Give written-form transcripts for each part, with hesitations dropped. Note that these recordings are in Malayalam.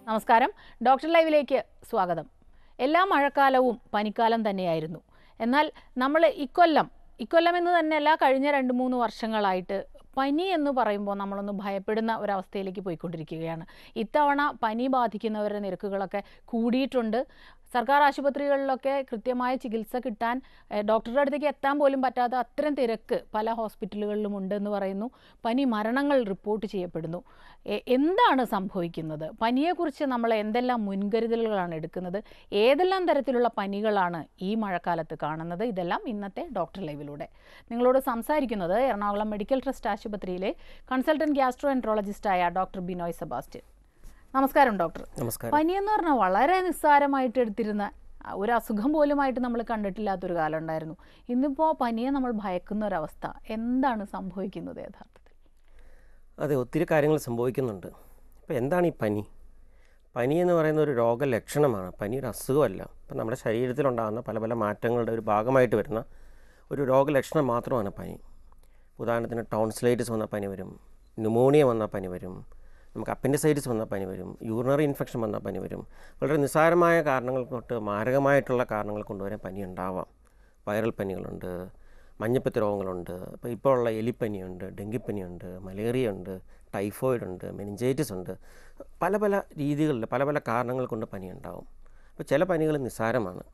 നമസ്കാരം. ഡോക്ടർ ലൈവിലേക്ക് സ്വാഗതം. എല്ലാ മഴക്കാലവും പനിക്കാലം തന്നെയായിരുന്നു. എന്നാൽ നമ്മൾ ഇക്കൊല്ലം എന്ന് തന്നെയല്ല, കഴിഞ്ഞ 2-3 വർഷങ്ങളായിട്ട് പനി എന്ന് പറയുമ്പോൾ നമ്മളൊന്ന് ഭയപ്പെടുന്ന ഒരവസ്ഥയിലേക്ക് പോയിക്കൊണ്ടിരിക്കുകയാണ്. ഇത്തവണ പനി ബാധിക്കുന്നവരുടെ നിരക്കുകളൊക്കെ കൂടിയിട്ടുണ്ട്. സർക്കാർ ആശുപത്രികളിലൊക്കെ കൃത്യമായ ചികിത്സ കിട്ടാൻ, ഡോക്ടറുടെ അടുത്തേക്ക് എത്താൻ പോലും പറ്റാത്ത അത്തരം തിരക്ക് പല ഹോസ്പിറ്റലുകളിലും ഉണ്ടെന്ന് പറയുന്നു. പനി മരണങ്ങൾ റിപ്പോർട്ട് ചെയ്യപ്പെടുന്നു. എന്താണ് സംഭവിക്കുന്നത്? പനിയെക്കുറിച്ച് നമ്മൾ എന്തെല്ലാം മുൻകരുതലുകളാണ് എടുക്കുന്നത്? ഏതെല്ലാം തരത്തിലുള്ള പനികളാണ് ഈ മഴക്കാലത്ത് കാണുന്നത്? ഇതെല്ലാം ഇന്നത്തെ ഡോക്ടർ ലൈവിലൂടെ. നിങ്ങളോട് സംസാരിക്കുന്നത് എറണാകുളം മെഡിക്കൽ ട്രസ്റ്റ് ആശുപത്രിയിലെ കൺസൾട്ടന്റ് ഗ്യാസ്ട്രോ എൻട്രോളജിസ്റ്റായ ഡോക്ടർ ബിനോയ് സെബാസ്റ്റ്യൻ. നമസ്കാരം ഡോക്ടർ. പനിയെന്ന് പറഞ്ഞാൽ വളരെ നിസ്സാരമായിട്ട് എടുത്തിരുന്ന ഒരു അസുഖം പോലുമായിട്ട് നമ്മൾ കണ്ടിട്ടില്ലാത്തൊരു കാലം ഉണ്ടായിരുന്നു. ഇന്നിപ്പോൾ പനിയെ നമ്മൾ ഭയക്കുന്ന ഒരവസ്ഥ. എന്താണ് സംഭവിക്കുന്നത് യഥാർത്ഥത്തിൽ? അതെ, ഒത്തിരി കാര്യങ്ങൾ സംഭവിക്കുന്നുണ്ട്. ഇപ്പോൾ എന്താണ് ഈ പനി? പനി എന്ന് പറയുന്ന ഒരു രോഗലക്ഷണമാണ്. പനി ഒരു അസുഖമല്ല. ഇപ്പം നമ്മുടെ ശരീരത്തിലുണ്ടാകുന്ന പല പല മാറ്റങ്ങളുടെ ഒരു ഭാഗമായിട്ട് വരുന്ന ഒരു രോഗലക്ഷണം മാത്രമാണ് പനി. ഉദാഹരണത്തിന് ടോൺസിലൈറ്റിസ് വന്ന പനി വരും, ന്യൂമോണിയ വന്ന പനി വരും, നമുക്ക് അപ്പൻഡിസൈറ്റിസ് വന്ന പനി വരും, യൂറിനറി ഇൻഫെക്ഷൻ വന്ന പനി വരും. വളരെ നിസ്സാരമായ കാരണങ്ങൾ തൊട്ട് മാരകമായിട്ടുള്ള കാരണങ്ങൾ കൊണ്ടുവരാൻ പനി ഉണ്ടാവാം. വൈറൽ പനികളുണ്ട്, മഞ്ഞപ്പിത്ത രോഗങ്ങളുണ്ട്, ഇപ്പോൾ ഉള്ള എലിപ്പനിയുണ്ട്, ഡെങ്കിപ്പനിയുണ്ട്, മലേറിയ ഉണ്ട്, ടൈഫോയിഡ് ഉണ്ട്, മെനിഞ്ചൈറ്റിസ് ഉണ്ട്. പല പല രീതികളിൽ പല പല കാരണങ്ങൾ കൊണ്ട് പനി ഉണ്ടാവും. അപ്പോൾ ചില പനികൾ നിസ്സാരമാണ്,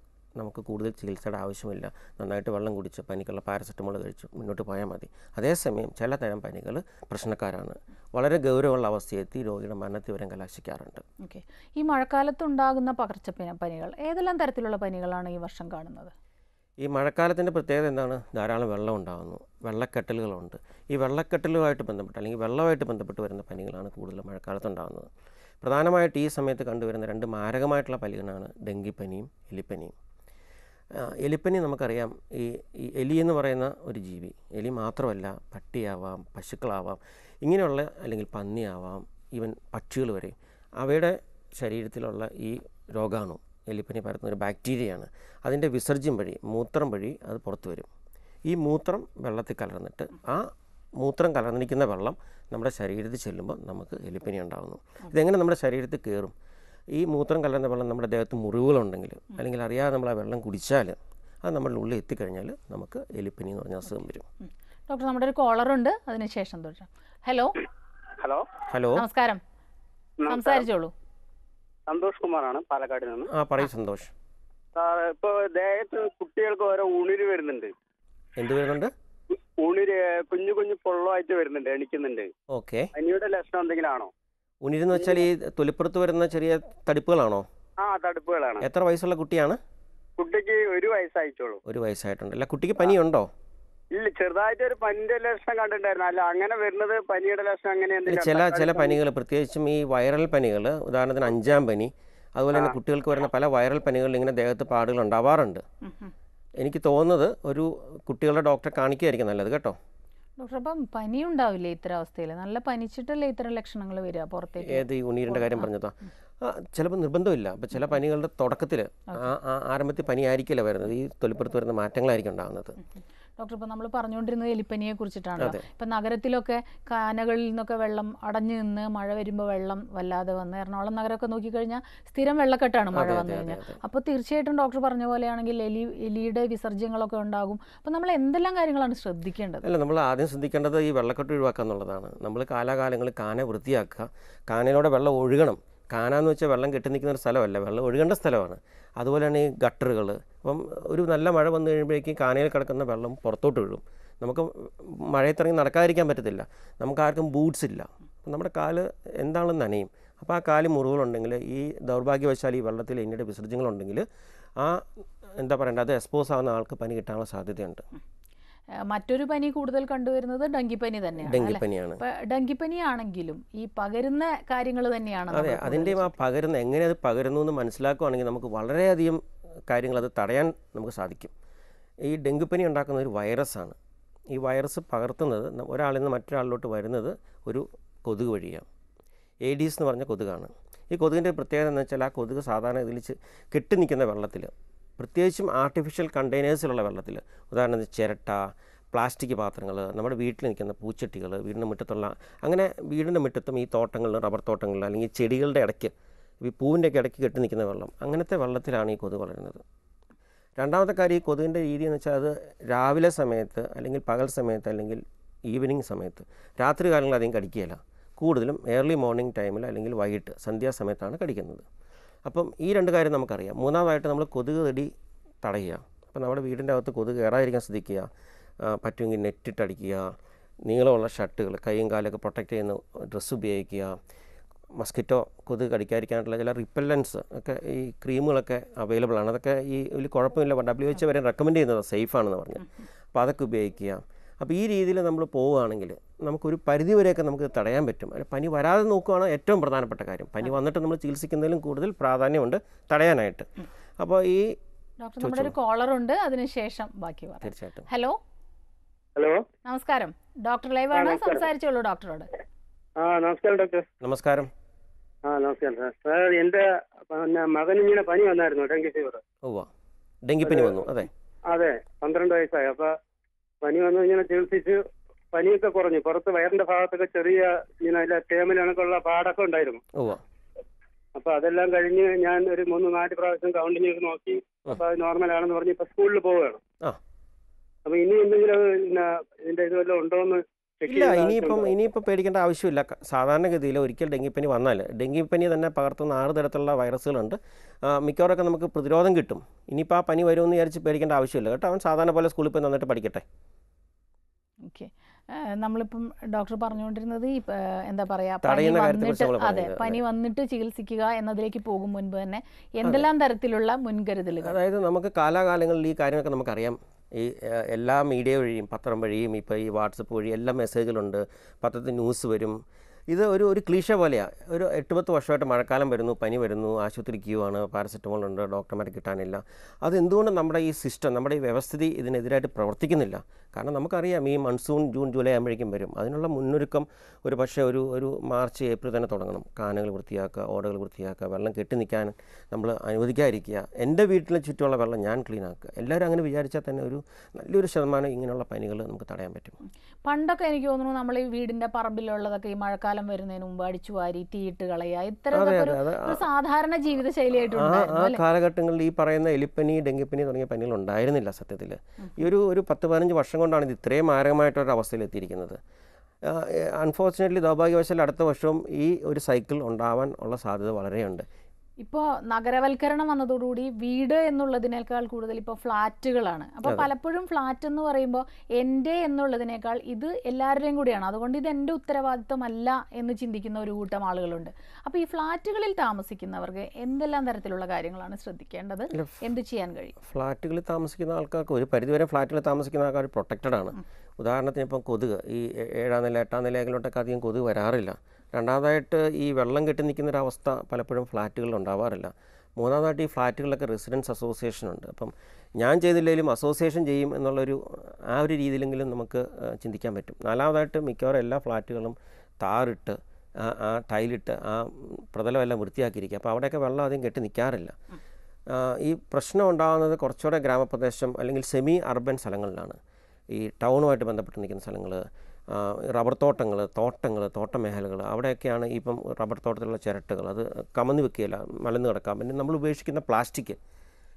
നമുക്ക് കൂടുതൽ ചികിത്സയുടെ ആവശ്യമില്ല. നന്നായിട്ട് വെള്ളം കുടിച്ച് പനിക്കുള്ള പാരസെറ്റമോൾ കഴിച്ച് മുന്നോട്ട് പോയാൽ മതി. അതേസമയം ചില തരം പനികൾ പ്രശ്നക്കാരാണ്. വളരെ ഗൗരവമുള്ള അവസ്ഥയെത്തി രോഗിയുടെ മരണത്തിൽ വരെ കലാശിക്കാറുണ്ട്. ഓക്കെ, ഈ മഴക്കാലത്തുണ്ടാകുന്ന പനികൾ ഏതെല്ലാം തരത്തിലുള്ള പനികളാണ് ഈ വർഷം കാണുന്നത്? ഈ മഴക്കാലത്തിൻ്റെ പ്രത്യേകത എന്താണ്? ധാരാളം വെള്ളം ഉണ്ടാകുന്നു, വെള്ളക്കെട്ടലുകളുണ്ട്. ഈ വെള്ളക്കെട്ടലുമായിട്ട് ബന്ധപ്പെട്ട് അല്ലെങ്കിൽ വെള്ളമായിട്ട് ബന്ധപ്പെട്ട് വരുന്ന പനികളാണ് കൂടുതൽ മഴക്കാലത്തുണ്ടാകുന്നത്. പ്രധാനമായിട്ട് ഈ സമയത്ത് കണ്ടുവരുന്ന 2 മാരകമായിട്ടുള്ള പനികളാണ് ഡെങ്കിപ്പനിയും എലിപ്പനിയും. എലിപ്പനി നമുക്കറിയാം, ഈ എലി എന്ന് പറയുന്ന ഒരു ജീവി, എലി മാത്രമല്ല, പട്ടിയാവാം, പശുക്കളാവാം, ഇങ്ങനെയുള്ള അല്ലെങ്കിൽ പന്നിയാവാം, ഈവൻ പക്ഷികൾ വരെ, അവയുടെ ശരീരത്തിലുള്ള ഈ രോഗാണു, എലിപ്പനി പരത്തുന്ന ഒരു ബാക്ടീരിയയാണ്. അതിൻ്റെ വിസർജ്യം വഴി, മൂത്രം വഴി അത് പുറത്തു വരും. ഈ മൂത്രം വെള്ളത്തിൽ കലർന്നിട്ട് ആ മൂത്രം കലർന്നിരിക്കുന്ന വെള്ളം നമ്മുടെ ശരീരത്തിൽ ചെല്ലുമ്പോൾ നമുക്ക് എലിപ്പനി ഉണ്ടാകുന്നു. ഇതെങ്ങനെ നമ്മുടെ ശരീരത്തിൽ കയറും? ഈ മൂത്രം കലർന്ന വെള്ളം നമ്മുടെ ദേഹത്ത് മുറിവുകളുണ്ടെങ്കിൽ അല്ലെങ്കിൽ അറിയാതെ നമ്മൾ ആ വെള്ളം കുടിച്ചാൽ അത് നമ്മുടെ ഉള്ളിൽ എത്തിക്കഴിഞ്ഞാൽ നമുക്ക് എലിപ്പനി എന്ന് പറഞ്ഞ അസുഖം വരും. ഡോക്ടർ, നമ്മുടെ ഒരു കോളറുണ്ട്, അതിനുശേഷം തുടരാം. ഹലോ ഹലോ ഹലോ നമസ്കാരം. സംസാരിച്ചോളൂ. സന്തോഷ് കുമാറാണ്, പാലക്കാട് നിന്ന്. പറയൂ സന്തോഷ്. സാർ, ഇപ്പൊ ദേഹത്ത് കുട്ടികൾക്ക് ഓരോ ഉണിര് വരുന്നുണ്ട്. എന്ത് വരുന്നുണ്ട്? ഉണിര്, കുഞ്ഞു കുഞ്ഞു പൊള്ളമായിട്ട് വരുന്നുണ്ട്, എണിക്കുന്നുണ്ട്. ഓക്കെ, പനിയുടെ ലക്ഷണം എന്തെങ്കിലും ആണോ? ഉണിരെന്ന് വെച്ചാൽ ഈ തൊലിപ്പുറത്ത് വരുന്ന ചെറിയ തടിപ്പുകളാണോ? ആ, തടുപ്പുകളാണ്. എത്ര വയസ്സുള്ള കുട്ടിയാണ്? കുട്ടിക്ക് 1 വയസ്സായിട്ടുള്ളൂ. 1 വയസ്സായിട്ടുണ്ട്. അല്ല, കുട്ടിക്ക് പനിയുണ്ടോ? ഇല്ല, ചെറുതായിട്ട് ഒരു പനിന്റെ ലക്ഷണം കണ്ടിട്ടുണ്ടായിരുന്നു. അല്ല, അങ്ങനെ വരുന്നത് പനിയുടെ ലക്ഷണം അങ്ങനെ ചില പനികൾ, പ്രത്യേകിച്ചും ഈ വൈറൽ പനികൾ, ഉദാഹരണത്തിന് 5-ാം പനി, അതുപോലെ തന്നെ കുട്ടികൾക്ക് വരുന്ന പല വൈറൽ പനികളിൽ ഇങ്ങനെ ദേഹത്ത് പാടുകൾ ഉണ്ടാവാറുണ്ട്. എനിക്ക് തോന്നുന്നത് ഒരു കുട്ടികളുടെ ഡോക്ടറെ കാണിക്കുകയായിരിക്കും നല്ലത് കേട്ടോ. ഡോക്ടർ, അപ്പം പനി ഉണ്ടാവില്ലേ ഇത്തരം അവസ്ഥയിൽ? നല്ല പനിച്ചിട്ടല്ലേ ഇത്തരം ലക്ഷണങ്ങൾ വരിക പുറത്തേക്ക്? ഏത് ഈ ഉണീരിൻ്റെ കാര്യം പറഞ്ഞതാ? ചിലപ്പോൾ നിർബന്ധമില്ല. അപ്പോൾ ചില പനികളുടെ തുടക്കത്തിൽ ആരംഭത്തിൽ പനി ആയിരിക്കില്ല വരുന്നത്, ഈ തൊലിപ്പുറത്ത് വരുന്ന മാറ്റങ്ങളായിരിക്കും ഉണ്ടാകുന്നത്. ഡോക്ടർ, ഇപ്പോൾ നമ്മൾ പറഞ്ഞുകൊണ്ടിരുന്നത് എലിപ്പനിയെ കുറിച്ചിട്ടാണ്. ഇപ്പം നഗരത്തിലൊക്കെ കാനകളിൽ നിന്നൊക്കെ വെള്ളം അടഞ്ഞു നിന്ന് മഴ വരുമ്പോൾ വെള്ളം വല്ലാതെ വന്ന്, എറണാകുളം നഗരമൊക്കെ നോക്കിക്കഴിഞ്ഞാൽ സ്ഥിരം വെള്ളക്കെട്ടാണ് മഴ വന്നു കഴിഞ്ഞാൽ. അപ്പോൾ തീർച്ചയായിട്ടും ഡോക്ടർ പറഞ്ഞ പോലെയാണെങ്കിൽ എലിയുടെ വിസർജ്യങ്ങളൊക്കെ ഉണ്ടാകും. അപ്പോൾ നമ്മൾ എന്തെല്ലാം കാര്യങ്ങളാണ് ശ്രദ്ധിക്കേണ്ടത്? അല്ല, നമ്മൾ ആദ്യം ശ്രദ്ധിക്കേണ്ടത് ഈ വെള്ളക്കെട്ട് ഒഴിവാക്കുക എന്നുള്ളതാണ്. നമ്മൾ കാലാകാലങ്ങളിൽ കാന വൃത്തിയാക്കുക. കാനയിലൂടെ വെള്ളം ഒഴുകണം. കാന എന്ന് വെച്ചാൽ വെള്ളം കെട്ടി നിൽക്കുന്ന ഒരു സ്ഥലമല്ല, വെള്ളം ഒഴുകേണ്ട സ്ഥലമാണ്. അതുപോലെ തന്നെ ഈ ഗട്ടറുകൾ, അപ്പം ഒരു നല്ല മഴ വന്നു കഴിയുമ്പോഴേക്കും കാനയിൽ കിടക്കുന്ന വെള്ളം പുറത്തോട്ട് വീഴും. നമുക്ക് മഴയത്തിറങ്ങി നടക്കാതിരിക്കാൻ പറ്റത്തില്ല. നമുക്ക് ആർക്കും ബൂട്ട്സ് ഇല്ല, നമ്മുടെ കാല് എന്താണെന്ന് നനയും. അപ്പോൾ ആ കാല് മുറിവുകളുണ്ടെങ്കിൽ, ഈ ദൗർഭാഗ്യവശാൽ ഈ വെള്ളത്തിൽ എലിയുടെ വിസർജ്യങ്ങളുണ്ടെങ്കിൽ ആ എന്താ പറയേണ്ടത്, അത് എക്സ്പോസ് ആകുന്ന ആൾക്ക് പനി കിട്ടാനുള്ള സാധ്യതയുണ്ട്. മറ്റൊരു പനി കൂടുതൽ കണ്ടുവരുന്നത് ഡെങ്കിപ്പനി തന്നെയാണ്. ഡെങ്കിപ്പനിയാണ്. ഡെങ്കിപ്പനി ആണെങ്കിലും ഈ പകരുന്ന കാര്യങ്ങൾ തന്നെയാണ്. അതെ, അതിൻ്റെയും ആ പകരുന്ന, എങ്ങനെ അത് പകരുന്നു എന്ന് മനസ്സിലാക്കുകയാണെങ്കിൽ നമുക്ക് വളരെയധികം കാര്യങ്ങൾ അത് തടയാൻ നമുക്ക് സാധിക്കും. ഈ ഡെങ്കിപ്പനി ഉണ്ടാക്കുന്ന ഒരു വൈറസാണ്. ഈ വൈറസ് പകർത്തുന്നത് ഒരാളിൽ നിന്ന് മറ്റൊരാളിലോട്ട് വരുന്നത് ഒരു കൊതുക് വഴിയാണ്. ഏഡീസ് എന്ന് പറഞ്ഞ കൊതുകാണ്. ഈ കൊതുകിൻ്റെ പ്രത്യേകത എന്ന് വെച്ചാൽ, ആ കൊതുക് സാധാരണ ഇതിൽ കെട്ടി നിൽക്കുന്ന വെള്ളത്തിൽ, പ്രത്യേകിച്ചും ആർട്ടിഫിഷ്യൽ കണ്ടെയ്നേഴ്സിലുള്ള വെള്ളത്തിൽ, ഉദാഹരണത്തിന് ചിരട്ട, പ്ലാസ്റ്റിക് പാത്രങ്ങൾ, നമ്മുടെ വീട്ടിൽ നിൽക്കുന്ന പൂച്ചട്ടികൾ, വീടിൻ്റെ മുറ്റത്തുള്ള, അങ്ങനെ വീടിൻ്റെ മുറ്റത്തും ഈ തോട്ടങ്ങളിൽ, റബ്ബർ തോട്ടങ്ങളിൽ അല്ലെങ്കിൽ ചെടികളുടെ ഇടയ്ക്ക് ഈ പൂവിൻ്റെയൊക്കെ ഇടയ്ക്ക് കെട്ടി നിൽക്കുന്ന വെള്ളം, അങ്ങനത്തെ വെള്ളത്തിലാണ് ഈ കൊതുക് വളരുന്നത്. രണ്ടാമത്തെ കാര്യം, ഈ കൊതുകിൻ്റെ രീതി എന്ന് വെച്ചാൽ അത് രാവിലെ സമയത്ത് അല്ലെങ്കിൽ പകൽ സമയത്ത് അല്ലെങ്കിൽ ഈവനിങ് സമയത്ത്, രാത്രി കാലങ്ങളിൽ അധികം കടിക്കുകയില്ല. കൂടുതലും ഏർലി മോർണിംഗ് ടൈമിൽ അല്ലെങ്കിൽ വൈകിട്ട് സന്ധ്യാസമയത്താണ് കടിക്കുന്നത്. അപ്പം ഈ രണ്ട് കാര്യം നമുക്കറിയാം. മൂന്നാമതായിട്ട് നമ്മൾ കൊതുക് കടി തടയുക. അപ്പം നമ്മുടെ വീടിൻ്റെ അകത്ത് കൊതുക് കയറാതിരിക്കാൻ ശ്രദ്ധിക്കുക. പറ്റുമെങ്കിൽ നെറ്റിട്ടടിക്കുക, നീളമുള്ള ഷർട്ടുകൾ, കൈയും കാലൊക്കെ പ്രൊട്ടക്റ്റ് ചെയ്യുന്ന ഡ്രസ്സ് ഉപയോഗിക്കുക. മസ്കിറ്റോ കൊതുക് കടിക്കാതിരിക്കാനായിട്ടുള്ള ചില റിപ്പല്ലൻസ് ഒക്കെ ഈ ക്രീമുകളൊക്കെ അവൈലബിൾ ആണ്. അതൊക്കെ ഈ വലിയ കുഴപ്പമില്ല, WHO വരെ റെക്കമെൻഡ് ചെയ്യുന്നത് സേഫാണെന്ന് പറഞ്ഞ്. അപ്പോൾ അതൊക്കെ ഉപയോഗിക്കുക. അപ്പോൾ ഈ രീതിയിൽ നമ്മൾ പോവുകയാണെങ്കിൽ നമുക്കൊരു പരിധി വരെയൊക്കെ നമുക്ക് തടയാൻ പറ്റും. അല്ല, പനി വരാതെ നോക്കുകയാണ് ഏറ്റവും പ്രധാനപ്പെട്ട കാര്യം. പനി വന്നിട്ട് നമ്മൾ ചികിത്സിക്കുന്നതിലും കൂടുതൽ പ്രാധാന്യമുണ്ട് തടയാനായിട്ട്. അപ്പോൾ ഈ ഡോക്ടർ, നമ്മുടെ ഒരു കോളർ ഉണ്ട്, അതിനുശേഷം ബാക്കി പറയാം. തീർച്ചയായിട്ടും. ഹലോ ഹലോ, നമസ്കാരം. ഡോക്ടർ ലൈവ് ആണ്, സംസാരിച്ചോളൂ ഡോക്ടറോട്. നമസ്കാരം ഡോക്ടർ. നമസ്കാരം. നമസ്കാരം സാർ. എൻ്റെ മകന് ഇങ്ങനെ പനി വന്നായിരുന്നു, ഡെങ്കി ഫീവർ. ഡെങ്കിപ്പനി വന്നു. അതെ അതെ, 12 വയസ്സായി. അപ്പൊ പനി വന്നു ഇങ്ങനെ ചികിത്സിച്ച് പനിയൊക്കെ കുറഞ്ഞു. പുറത്ത് വയറിന്റെ ഭാഗത്തൊക്കെ ചെറിയ ഇങ്ങനെ തേമൽ കണക്കുള്ള പാടൊക്കെ ഉണ്ടായിരുന്നു. അപ്പൊ അതെല്ലാം കഴിഞ്ഞ് ഞാൻ ഒരു 3-4 പ്രാവശ്യം കൗണ്ടിങ് ഒക്കെ നോക്കി. അപ്പൊ അത് നോർമലാണെന്ന് പറഞ്ഞ് ഇപ്പൊ സ്കൂളിൽ പോവുകയാണ്. അപ്പൊ ഇനി എന്തെങ്കിലും ഇതിന്റെ ഇത് വല്ലതും ഉണ്ടോന്ന്? ഇല്ല, ഇനിയിപ്പോൾ പേടിക്കേണ്ട ആവശ്യമില്ല. സാധാരണഗതിയിൽ ഒരിക്കൽ ഡെങ്കിപ്പനി വന്നാൽ ഡെങ്കിപ്പനി തന്നെ പകർത്തുന്ന 6 തരത്തിലുള്ള വൈറസുകളുണ്ട്. മിക്കവാറൊക്കെ നമുക്ക് പ്രതിരോധം കിട്ടും. ഇനിയിപ്പോൾ ആ പനി വരുമെന്ന് വിചാരിച്ച് പേടിക്കേണ്ട ആവശ്യമില്ല കേട്ടോ. അവൻ സാധാരണ പോലെ സ്കൂളിൽ പോയി നന്നായിട്ട് പഠിക്കട്ടെ. ഓക്കെ, നമ്മളിപ്പം ഡോക്ടർ പറഞ്ഞുകൊണ്ടിരുന്നത് ഈ എന്താ പറയാ, പനി വന്നിട്ട് ചികിത്സിക്കുക എന്നതിലേക്ക് പോകും മുൻപ് തന്നെ എന്തെല്ലാം തരത്തിലുള്ള മുൻകരുതലുകൾ? അതായത് നമുക്ക് കാലാകാലങ്ങളിൽ ഈ കാര്യങ്ങളൊക്കെ നമുക്കറിയാം. ഈ എല്ലാ മീഡിയ വഴിയും പത്രം വഴിയും ഇപ്പോൾ ഈ വാട്സപ്പ് വഴി എല്ലാ മെസ്സേജുകളുണ്ട്, പത്രത്തിൽ ന്യൂസ് വരും. ഇത് ഒരു ക്ലീഷ പോലെയാണ്. ഒരു 8-10 വർഷമായിട്ട് മഴക്കാലം വരുന്നു, പനി വരുന്നു, ആശുപത്രി ക്യൂ ആണ്, പാരസെറ്റമോൾ ഉണ്ട്, ഡോക്ടർമാരെ കിട്ടാനില്ല. അതെന്തുകൊണ്ട് നമ്മുടെ ഈ സിസ്റ്റം, നമ്മുടെ ഈ വ്യവസ്ഥിതി ഇതിനെതിരായിട്ട് പ്രവർത്തിക്കുന്നില്ല? കാരണം നമുക്കറിയാം ഈ മൺസൂൺ ജൂൺ ജൂലൈ ആകുമ്പോഴേക്കും വരും. അതിനുള്ള മുന്നൊരുക്കം ഒരു പക്ഷേ ഒരു മാർച്ച് ഏപ്രിൽ തന്നെ തുടങ്ങണം. കാനകൾ വൃത്തിയാക്കുക, ഓടകൾ വൃത്തിയാക്കുക, വെള്ളം കെട്ടി നിൽക്കാൻ നമ്മൾ അനുവദിക്കാതിരിക്കുക. എൻ്റെ വീട്ടിലെ ചുറ്റുമുള്ള വെള്ളം ഞാൻ ക്ലീൻ ആക്കുക. എല്ലാവരും അങ്ങനെ വിചാരിച്ചാൽ തന്നെ ഒരു നല്ലൊരു ശതമാനം ഇങ്ങനെയുള്ള പനികൾ നമുക്ക് തടയാൻ പറ്റും. പണ്ടൊക്കെ എനിക്ക് തോന്നുന്നു നമ്മൾ ഈ വീടിൻ്റെ പറമ്പിലുള്ളതൊക്കെ ഈ മഴക്കാലം വരുന്നതിന് മുമ്പ് അടിച്ചു വാരി തീയിട്ട് കളയുക, ഇത്തരം സാധാരണ ജീവിതശൈലിയായിട്ടുണ്ട്. ആ കാലഘട്ടങ്ങളിൽ ഈ പറയുന്ന എലിപ്പനി, ഡെങ്കിപ്പനി തുടങ്ങിയ പനികൾ ഉണ്ടായിരുന്നില്ല സത്യത്തിൽ. ഈ ഒരു 10-15 വർഷം കൊണ്ടാണ് ഇത് ഇത്രയും മാരകമായിട്ടൊരു അവസ്ഥയിൽ എത്തിയിരിക്കുന്നത്. അൺഫോർച്ചുനേറ്റ്ലി, ദൗർഭാഗ്യവശാൽ അടുത്ത വർഷവും ഈ ഒരു സൈക്കിൾ ഉണ്ടാവാൻ ഉള്ള സാധ്യത വളരെയുണ്ട്. ഇപ്പോൾ നഗരവൽക്കരണം വന്നതോടുകൂടി വീട് എന്നുള്ളതിനേക്കാൾ കൂടുതൽ ഇപ്പോൾ ഫ്ലാറ്റുകളാണ്. അപ്പോൾ പലപ്പോഴും ഫ്ലാറ്റ് എന്ന് പറയുമ്പോൾ എൻ്റെ എന്നുള്ളതിനേക്കാൾ ഇത് എല്ലാവരുടെയും കൂടിയാണ്, അതുകൊണ്ട് ഇത് എൻ്റെ ഉത്തരവാദിത്വമല്ല എന്ന് ചിന്തിക്കുന്ന ഒരു കൂട്ടം ആളുകളുണ്ട്. അപ്പോൾ ഈ ഫ്ലാറ്റുകളിൽ താമസിക്കുന്നവർക്ക് എന്തെല്ലാം തരത്തിലുള്ള കാര്യങ്ങളാണ് ശ്രദ്ധിക്കേണ്ടത്? എന്ത് ചെയ്യാൻ കഴിയും? ഫ്ലാറ്റുകളിൽ താമസിക്കുന്ന ആൾക്കാർക്ക് ഒരു പരിധിവരെ ഫ്ലാറ്റുകളിൽ താമസിക്കുന്ന ആൾക്കാർ പ്രൊട്ടക്റ്റഡ് ആണ്. ഉദാഹരണത്തിന് ഇപ്പം കൊതുക് ഈ 7ാം നില 8ാം നിലയിലോട്ടൊക്കെ അധികം കൊതുക് വരാറില്ല. രണ്ടാമതായിട്ട് ഈ വെള്ളം കെട്ടി നിൽക്കുന്നൊരവസ്ഥ പലപ്പോഴും ഫ്ലാറ്റുകളിൽ ഉണ്ടാവാറില്ല. മൂന്നാമതായിട്ട് ഈ ഫ്ലാറ്റുകളിലൊക്കെ റെസിഡൻസ് അസോസിയേഷൻ ഉണ്ട്. അപ്പം ഞാൻ ചെയ്തില്ലെങ്കിലും അസോസിയേഷൻ ചെയ്യും എന്നുള്ളൊരു ആ ഒരു രീതിയിലെങ്കിലും നമുക്ക് ചിന്തിക്കാൻ പറ്റും. നാലാമതായിട്ട് മിക്കവാറും എല്ലാ ഫ്ലാറ്റുകളും താറിട്ട് ആ ടൈലിട്ട് ആ പ്രതലമെല്ലാം വൃത്തിയാക്കിയിരിക്കുക. അപ്പോൾ അവിടെയൊക്കെ വെള്ളം അധികം കെട്ടി നിൽക്കാറില്ല. ഈ പ്രശ്നം ഉണ്ടാകുന്നത് കുറച്ചുകൂടെ ഗ്രാമപ്രദേശം അല്ലെങ്കിൽ സെമി അർബൻ സ്ഥലങ്ങളിലാണ്. ഈ ടൗണുമായിട്ട് ബന്ധപ്പെട്ട് നിൽക്കുന്ന സ്ഥലങ്ങൾ, റബ്ബർ തോട്ടങ്ങൾ, തോട്ടമേഖലകൾ, അവിടെയൊക്കെയാണ് ഇപ്പം റബ്ബർ തോട്ടത്തിലുള്ള ചിരട്ടകൾ അത് കമന്ന് വെക്കുകയില്ല, മലന്ന് കിടക്കാം. പിന്നെ നമ്മൾ ഉപേക്ഷിക്കുന്ന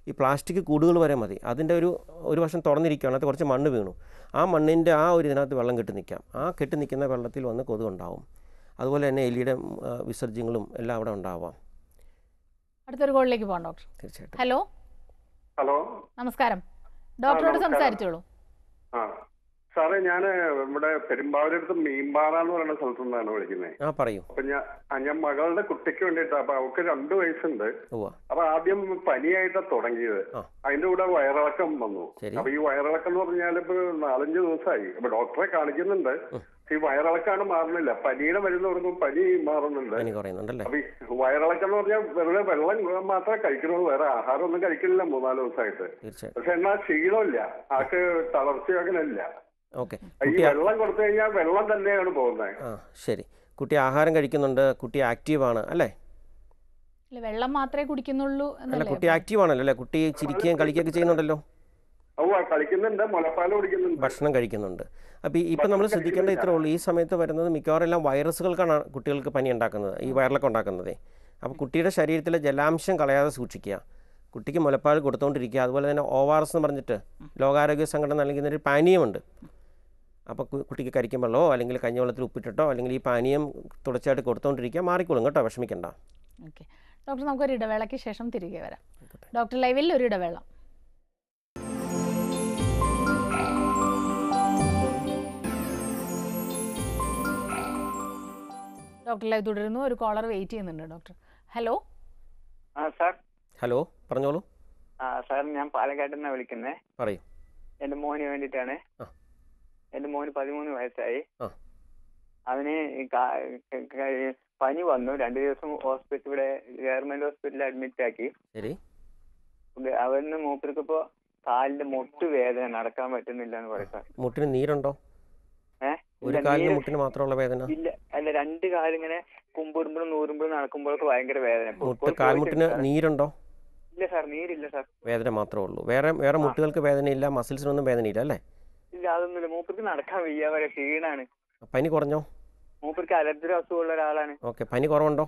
ഈ പ്ലാസ്റ്റിക് കൂടുകൾ വരെ മതി. അതിൻ്റെ ഒരു വശം തുറന്നിരിക്കുകയാണ്, അത് കുറച്ച് മണ്ണ് വീണു, ആ മണ്ണിൻ്റെ ആ ഒരു ഇതിനകത്ത് വെള്ളം കെട്ടി നിൽക്കാം. ആ കെട്ടി നിൽക്കുന്ന വെള്ളത്തിൽ വന്ന് കൊതുകുണ്ടാവും. അതുപോലെ തന്നെ എലിയുടെ വിസർജ്യങ്ങളും എല്ലാം അവിടെ ഉണ്ടാവാം. അടുത്തൊരു കോളിലേക്ക് പോകാം ഡോക്ടർ. തീർച്ചയായിട്ടും. ഹലോ, നമസ്കാരം. ഡോക്ടറോട് സംസാരിച്ചോളൂ. സാറേ, ഞാൻ ഇവിടെ പെരുമ്പാവൂരടുത്ത് മീൻപാറ എന്ന് പറയുന്ന സ്ഥലത്തു നിന്നാണ് വിളിക്കുന്നത്. പറയൂ. അപ്പൊ ഞാൻ മകളുടെ കുട്ടിക്ക് വേണ്ടിയിട്ടാ. അപ്പൊ അവൾക്ക് 2 വയസ്സുണ്ട്. അപ്പൊ ആദ്യം പനിയായിട്ടാ തുടങ്ങിയത്. അതിന്റെ കൂടെ വയറിളക്കം വന്നു. അപ്പൊ ഈ വയറിളക്കം എന്ന് പറഞ്ഞാൽ ഇപ്പൊ 4-5 ദിവസമായി. അപ്പൊ ഡോക്ടറെ കാണിക്കുന്നുണ്ട്. ഈ വയറിളക്കാണ് മാറുന്നില്ല. പനിയുടെ മരുന്ന് കൊടുക്കുമ്പോൾ പനി മാറുന്നുണ്ട്. അപ്പൊ ഈ വയറിളക്കം എന്ന് പറഞ്ഞാൽ വെറുതെ വെള്ളം മാത്രമേ കഴിക്കണുള്ളൂ, വേറെ ആഹാരം ഒന്നും കഴിക്കുന്നില്ല 3-4 ദിവസമായിട്ട്. പക്ഷെ എന്നാൽ ക്ഷീണമില്ല, ആൾക്ക് തളർച്ച അങ്ങനെ ഇല്ല. ഈ വെള്ളം കൊടുത്തു കഴിഞ്ഞാൽ വെള്ളം തന്നെയാണ് പോകുന്നത്. ശരി, കുട്ടി ആഹാരം കഴിക്കുന്നുണ്ട്, കുട്ടി ആക്റ്റീവാണ് അല്ലേ? വെള്ളം മാത്രമേ കുടിക്കുന്നുള്ളൂ അല്ല, കുട്ടി ആക്റ്റീവ് ആണല്ലോ അല്ലേ? കുട്ടി ചിരിക്കുകയും കളിക്കുകയൊക്കെ ചെയ്യുന്നുണ്ടല്ലോ. കളിക്കുന്നുണ്ട്, മുലപ്പാൽ കുടിക്കുന്നുണ്ട്, ഭക്ഷണം കഴിക്കുന്നുണ്ട്. അപ്പോൾ ഇപ്പം നമ്മൾ ശ്രദ്ധിക്കേണ്ട ഇത്രേ ഉള്ളൂ, ഈ സമയത്ത് വരുന്നത് മിക്കവാറും എല്ലാം വൈറസുകൾക്കാണ് കുട്ടികൾക്ക് പനി ഉണ്ടാക്കുന്നത്, ഈ വയറിളക്കം ഉണ്ടാക്കുന്നത്. അപ്പോൾ കുട്ടിയുടെ ശരീരത്തിലെ ജലാംശം കളയാതെ സൂക്ഷിക്കുക. കുട്ടിക്ക് മുലപ്പാൽ കൊടുത്തുകൊണ്ടിരിക്കുക. അതുപോലെ തന്നെ ORS എന്ന് പറഞ്ഞിട്ട് ലോകാരോഗ്യ സംഘടന നൽകുന്നൊരു പാനീയമുണ്ട്. അപ്പോൾ കുട്ടിക്ക് കരിക്കും വെള്ളമോ അല്ലെങ്കിൽ കഞ്ഞിവെള്ളത്തിൽ ഉപ്പിട്ടിട്ടോ അല്ലെങ്കിൽ ഈ പാനീയം തുടർച്ചയായിട്ട് കൊടുത്തുകൊണ്ടിരിക്കുക. മാറിക്കോളും കേട്ടോ, വിഷമിക്കണ്ട. ഓക്കെ ഡോക്ടർ, നമുക്കൊരു ഇടവേളയ്ക്ക് ശേഷം തിരികെ വരാം. ഡോക്ടർ ലൈവിൽ ഒരു ഇടവേള. ഡോക്ടർ ലൈവ് തുടരുന്നു. ഒരു കോളർ വെയിറ്റ് ചെയ്യുന്നുണ്ട് ഡോക്ടർ. ഹലോ. സാർ. ഹലോ, പറഞ്ഞോളൂ. സാർ, ഞാൻ പാലക്കാട്ടിൽ നിന്നാണ് വിളിക്കുന്നത്. പറയൂ. എൻ്റെ മോന് വേണ്ടിയിട്ടാണ്. എൻ്റെ മോന് 13 വയസ്സായി. അവന് പനി വന്നു. 2 ദിവസം ഇവിടെ ഗവൺമെന്റ് ഹോസ്പിറ്റലിൽ അഡ്മിറ്റ് ആക്കി. അവന് മൂപ്പർക്കിപ്പോ കാലിന്റെ മുട്ട് വേദന, നടക്കാൻ പറ്റുന്നില്ല എന്ന് പറയാം. മുട്ടിന് നീരുണ്ടോ? ഒരു കാലിന് മുട്ടിന് മാത്രമുള്ള വേദന? ഇല്ല, അല്ല, 2 കാലിങ്ങനെ കുമ്പുറുമ്പോഴും നൂറുമ്പോഴും നടക്കുമ്പോഴൊക്കെ ഭയങ്കര വേദന. കാൽമുട്ടിന് നീരുണ്ടോ? ഇല്ല സാർ, നീരില്ല സാർ. വേദന മാത്രമേ ഉള്ളൂ. വേറെ മുട്ടുകൾക്ക് വേദനയില്ല, മസിൽസിനൊന്നും വേദനയില്ല അല്ലേ? ഇല്ല, അതൊന്നുമില്ല. മൂപ്പർക്ക് നടക്കാൻ വയ്യ, വരെ ക്ഷീണാണ്. പനി കുറഞ്ഞോ? മൂപ്പർക്ക് അലർജി അസുഖമുള്ള ഒരാളാണ്. ഓക്കെ, പനി കുറവുണ്ടോ?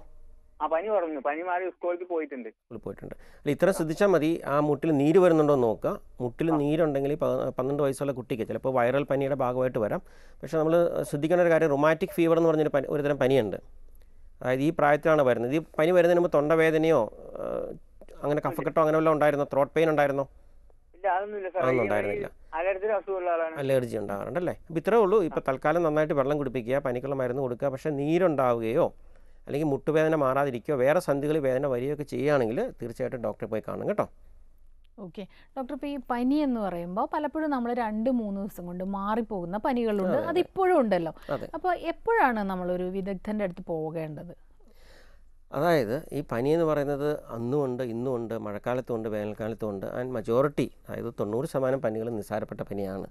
പനി കുറഞ്ഞു. പനി മാറി സ്കൂളിൽ പോയിട്ടുണ്ട്. അല്ല, ഇത്ര ശ്രദ്ധിച്ചാൽ മതി. ആ മുട്ടിൽ നീര് വരുന്നുണ്ടോ എന്ന് നോക്കുക. മുട്ടിൽ നീരുണ്ടെങ്കിൽ 12 വയസ്സുള്ള കുട്ടിക്ക് ചിലപ്പോൾ വൈറൽ പനിയുടെ ഭാഗമായിട്ട് വരാം. പക്ഷേ നമ്മൾ ശ്രദ്ധിക്കേണ്ട ഒരു കാര്യം, റൊമാറ്റിക് ഫീവർ എന്ന് പറഞ്ഞൊരു ഒരു തരം പനിയുണ്ട്. അതായത് ഈ പ്രായത്തിലാണ് വരുന്നത്. ഈ പനി വരുന്നതിന് മുമ്പ് തൊണ്ടവേദനയോ അങ്ങനെ കഫക്കെട്ടോ അങ്ങനെ വല്ലതും ഉണ്ടായിരുന്നോ? ത്രോട്ട് പെയിൻ ഉണ്ടായിരുന്നോ? അതൊന്നും ഉണ്ടായിരുന്നില്ല. അലർജി ഉണ്ടാകാറുണ്ടല്ലേ? അപ്പോൾ ഇത്രേ ഉള്ളൂ. ഇപ്പോൾ തൽക്കാലം നന്നായിട്ട് വെള്ളം കുടിപ്പിക്കുക, പനിക്കുള്ള മരുന്ന് കൊടുക്കുക. പക്ഷേ നീരുണ്ടാവുകയോ അല്ലെങ്കിൽ മുട്ടുവേദന മാറാതിരിക്കുകയോ വേറെ സന്ധികളിൽ വേദന വരികയൊക്കെ ചെയ്യുകയാണെങ്കിൽ തീർച്ചയായിട്ടും ഡോക്ടറെ പോയി കാണും കേട്ടോ. ഓക്കെ ഡോക്ടർ, ഇപ്പോൾ ഈ പനി എന്ന് പറയുമ്പോൾ പലപ്പോഴും നമ്മൾ 2-3 ദിവസം കൊണ്ട് മാറിപ്പോകുന്ന പനികളുണ്ട്. അതിപ്പോഴും ഉണ്ടല്ലോ. അപ്പോൾ എപ്പോഴാണ് നമ്മളൊരു വിദഗ്ധൻ്റെ അടുത്ത് പോകേണ്ടത്? അതായത് ഈ പനി എന്ന് പറയുന്നത് അന്നുമുണ്ട്, ഇന്നുമുണ്ട്, മഴക്കാലത്തുമുണ്ട്, വേനൽക്കാലത്തുമുണ്ട്. ആൻഡ് മജോറിറ്റി, അതായത് 90% പനികൾ നിസ്സാരപ്പെട്ട പനിയാണ്.